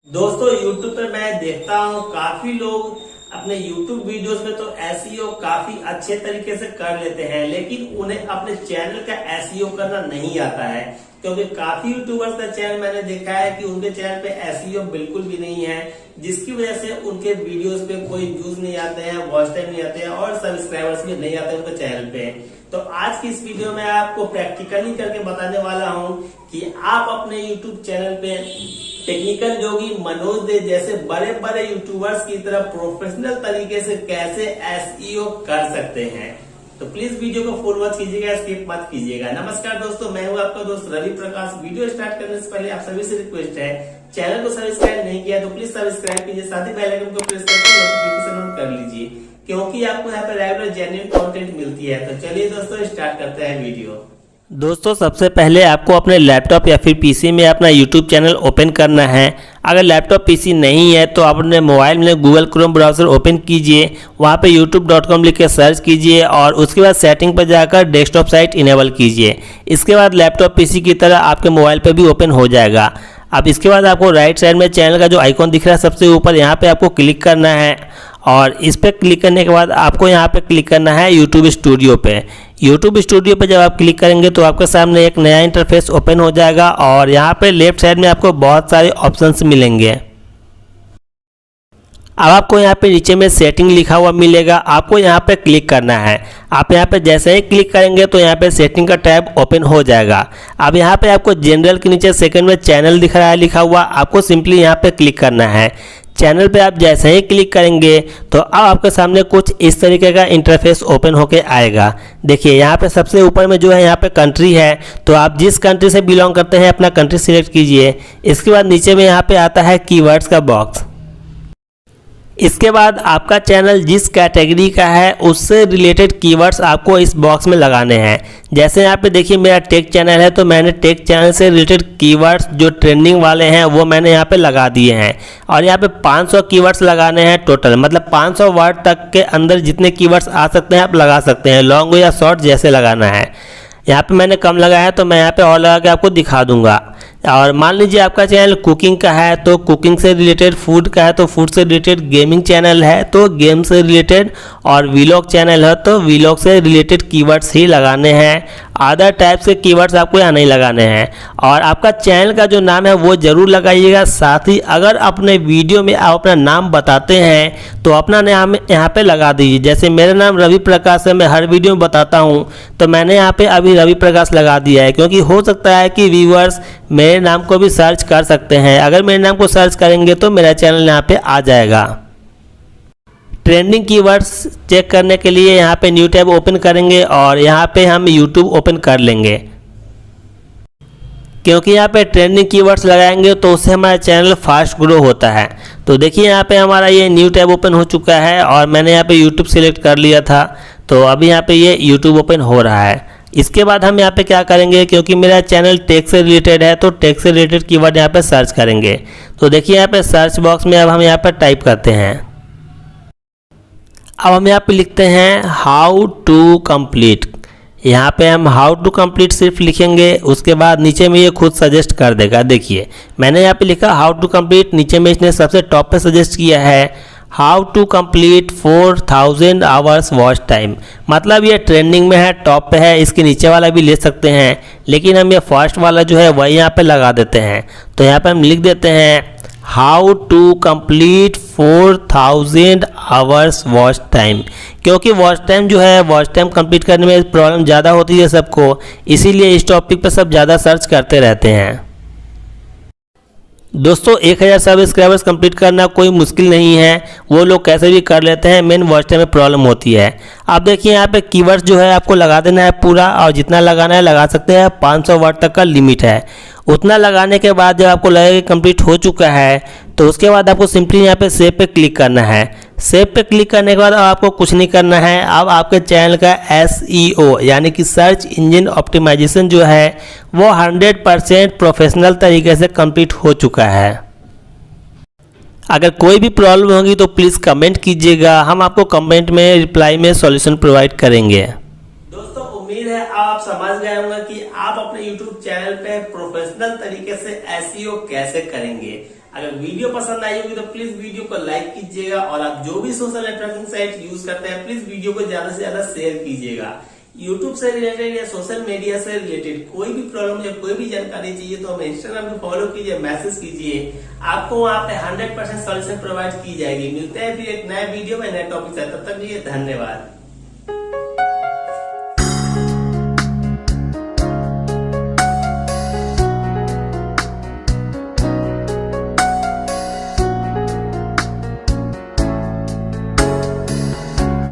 दोस्तों YouTube पे मैं देखता हूँ काफी लोग अपने YouTube वीडियोस में तो एसईओ काफी अच्छे तरीके से कर लेते हैं, लेकिन उन्हें अपने चैनल का एसईओ करना नहीं आता है। क्योंकि काफी यूट्यूबर्स का चैनल मैंने देखा है कि उनके चैनल पे एसईओ बिल्कुल भी नहीं है, जिसकी वजह से उनके वीडियोस पे कोई व्यूज नहीं आते हैं, वॉच टाइम नहीं आते हैं और सब्सक्राइबर्स भी नहीं आते उनके चैनल पे। तो आज की इस वीडियो में आपको प्रैक्टिकली करके बताने वाला हूँ कि आप अपने यूट्यूब चैनल पे टेक्निकल योगी मनोज दे जैसे बड़े बड़े यूट्यूबर्स की तरह प्रोफेशनल तरीके से कैसे एसईओ कर सकते हैं। तो प्लीज वीडियो को फुल वॉच कीजिएगा, स्किप मत कीजिएगा। नमस्कार दोस्तों, मैं हूं आपका दोस्त रवि प्रकाश। वीडियो स्टार्ट करने से पहले आप सभी से रिक्वेस्ट है, चैनल को सब्सक्राइब नहीं किया तो प्लीज सब्सक्राइब कीजिए, साथ ही बेल आइकन को प्रेस करके नोटिफिकेशन ऑन कर लीजिए, क्योंकि आपको यहाँ पे रेगुलर जेन्युइन कंटेंट मिलती है। तो चलिए दोस्तों स्टार्ट करते हैं वीडियो। दोस्तों सबसे पहले आपको अपने लैपटॉप या फिर पीसी में अपना यूट्यूब चैनल ओपन करना है। अगर लैपटॉप पीसी नहीं है तो आप अपने मोबाइल में गूगल क्रोम ब्राउज़र ओपन कीजिए, वहाँ पे youtube.com लिख के सर्च कीजिए और उसके बाद सेटिंग पर जाकर डेस्कटॉप साइट इनेबल कीजिए। इसके बाद लैपटॉप पीसी की तरह आपके मोबाइल पर भी ओपन हो जाएगा। अब इसके बाद आपको राइट साइड में चैनल का जो आइकॉन दिख रहा है सबसे ऊपर, यहाँ पे आपको क्लिक करना है और इस पर क्लिक करने के बाद आपको यहाँ पे क्लिक करना है यूट्यूब स्टूडियो पे। यूट्यूब स्टूडियो पे जब आप क्लिक करेंगे तो आपके सामने एक नया इंटरफेस ओपन हो जाएगा और यहाँ पे लेफ्ट साइड में आपको बहुत सारे ऑप्शंस मिलेंगे। अब आपको यहाँ पे नीचे में सेटिंग लिखा हुआ मिलेगा, आपको यहाँ पे क्लिक करना है। आप यहाँ पे जैसे ही क्लिक करेंगे तो यहाँ पे सेटिंग का टैब ओपन हो जाएगा। अब यहाँ पे आपको जनरल के नीचे सेकंड में चैनल दिख रहा है लिखा हुआ, आपको सिंपली यहाँ पे क्लिक करना है। चैनल पे आप जैसे ही क्लिक करेंगे तो अब आपके सामने कुछ इस तरीके का इंटरफेस ओपन होके आएगा। देखिए यहाँ पे सबसे ऊपर में जो है यहाँ पे कंट्री है, तो आप जिस कंट्री से बिलोंग करते हैं अपना कंट्री सिलेक्ट कीजिए। इसके बाद नीचे में यहाँ पे आता है कीवर्ड्स का बॉक्स। इसके बाद आपका चैनल जिस कैटेगरी का है उससे रिलेटेड कीवर्ड्स आपको इस बॉक्स में लगाने हैं। जैसे यहाँ पे देखिए मेरा टेक चैनल है तो मैंने टेक चैनल से रिलेटेड कीवर्ड्स जो ट्रेंडिंग वाले हैं वो मैंने यहाँ पे लगा दिए हैं और यहाँ पे 500 कीवर्ड्स लगाने हैं टोटल, मतलब 500 वर्ड तक के अंदर जितने कीवर्ड्स आ सकते हैं आप लगा सकते हैं, लॉन्ग या शॉर्ट जैसे लगाना है। यहाँ पे मैंने कम लगाया है तो मैं यहाँ पे और लगा के आपको दिखा दूंगा। और मान लीजिए आपका चैनल कुकिंग का है तो कुकिंग से रिलेटेड, फूड का है तो फूड से रिलेटेड, गेमिंग चैनल है तो गेम से रिलेटेड और वीलॉग चैनल है तो वीलॉग से रिलेटेड कीवर्ड्स ही लगाने हैं। अदर टाइप से कीवर्ड्स आपको यहाँ नहीं लगाने हैं। और आपका चैनल का जो नाम है वो ज़रूर लगाइएगा। साथ ही अगर अपने वीडियो में आप अपना नाम बताते हैं तो अपना नाम यहाँ पे लगा दीजिए। जैसे मेरा नाम रवि प्रकाश है, मैं हर वीडियो में बताता हूँ तो मैंने यहाँ पे अभी रवि प्रकाश लगा दिया है, क्योंकि हो सकता है कि व्यूअर्स मेरे नाम को भी सर्च कर सकते हैं। अगर मेरे नाम को सर्च करेंगे तो मेरा चैनल यहाँ पे आ जाएगा। ट्रेंडिंग कीवर्ड्स चेक करने के लिए यहाँ पे न्यू टैब ओपन करेंगे और यहाँ पे हम YouTube ओपन कर लेंगे, क्योंकि यहाँ पे ट्रेंडिंग कीवर्ड्स लगाएंगे तो उससे हमारा चैनल फास्ट ग्रो होता है। तो देखिए यहाँ पे हमारा ये न्यू टैब ओपन हो चुका है और मैंने यहाँ पे YouTube सिलेक्ट कर लिया था, तो अभी यहाँ पे ये YouTube ओपन हो रहा है। इसके बाद हम यहाँ पे क्या करेंगे, क्योंकि मेरा चैनल टेक से रिलेटेड है तो टेक से रिलेटेड कीवर्ड यहाँ पे सर्च करेंगे। तो देखिए यहाँ पे सर्च बॉक्स में अब हम यहाँ पे टाइप करते हैं। अब हम यहाँ पे लिखते हैं हाउ टू कंप्लीट। यहाँ पे हम हाउ टू कंप्लीट सिर्फ लिखेंगे, उसके बाद नीचे में ये खुद सजेस्ट कर देगा। देखिए मैंने यहाँ पे लिखा हाउ टू कंप्लीट, नीचे में इसने सबसे टॉप पे सजेस्ट किया है how to complete 4000 hours watch time. मतलब ये ट्रेंडिंग में है, टॉप पे है, इसके नीचे वाला भी ले सकते हैं, लेकिन हम ये फर्स्ट वाला जो है वही यहाँ पे लगा देते हैं। तो यहाँ पे हम लिख देते हैं how to complete 4000 hours watch time, क्योंकि वॉच टाइम जो है, वॉच टाइम कंप्लीट करने में प्रॉब्लम ज़्यादा होती है सबको, इसीलिए इस टॉपिक पे सब ज़्यादा सर्च करते रहते हैं। दोस्तों 1000 सब्सक्राइबर्स कंप्लीट करना कोई मुश्किल नहीं है, वो लोग कैसे भी कर लेते हैं, मेन वॉच टाइम में प्रॉब्लम होती है। आप देखिए यहाँ पे कीवर्ड्स जो है आपको लगा देना है पूरा, और जितना लगाना है लगा सकते हैं, 500 वर्ड तक का लिमिट है। उतना लगाने के बाद जब आपको लगेगा कि कंप्लीट हो चुका है तो उसके बाद आपको सिंपली यहाँ पे सेव पे क्लिक करना है। सेव पे क्लिक करने के बाद आपको कुछ नहीं करना है। अब आपके चैनल का SEO यानी कि सर्च इंजन ऑप्टिमाइजेशन जो है वो 100% प्रोफेशनल तरीके से कंप्लीट हो चुका है। अगर कोई भी प्रॉब्लम होगी तो प्लीज़ कमेंट कीजिएगा, हम आपको कमेंट में रिप्लाई में सॉल्यूशन प्रोवाइड करेंगे। उम्मीद है आप समझ गए होंगे कि आप अपने YouTube चैनल पे प्रोफेशनल तरीके से एसईओ कैसे करेंगे। अगर वीडियो पसंद आई होगी तो प्लीज वीडियो को लाइक कीजिएगा, और आप जो भी सोशल नेटवर्किंग साइट यूज करते हैं प्लीज वीडियो को ज्यादा से ज्यादा शेयर कीजिएगा। यूट्यूब से रिलेटेड या सोशल मीडिया से रिलेटेड कोई भी प्रॉब्लम या कोई भी जानकारी चाहिए तो हमें इंस्टाग्राम पे फॉलो कीजिए, मैसेज कीजिए, आपको वहां पे 100% सॉल्यूशन प्रोवाइड की जाएगी। मिलते हैं फिर एक नया वीडियो में नए टॉपिक से, तब तक के लिए धन्यवाद।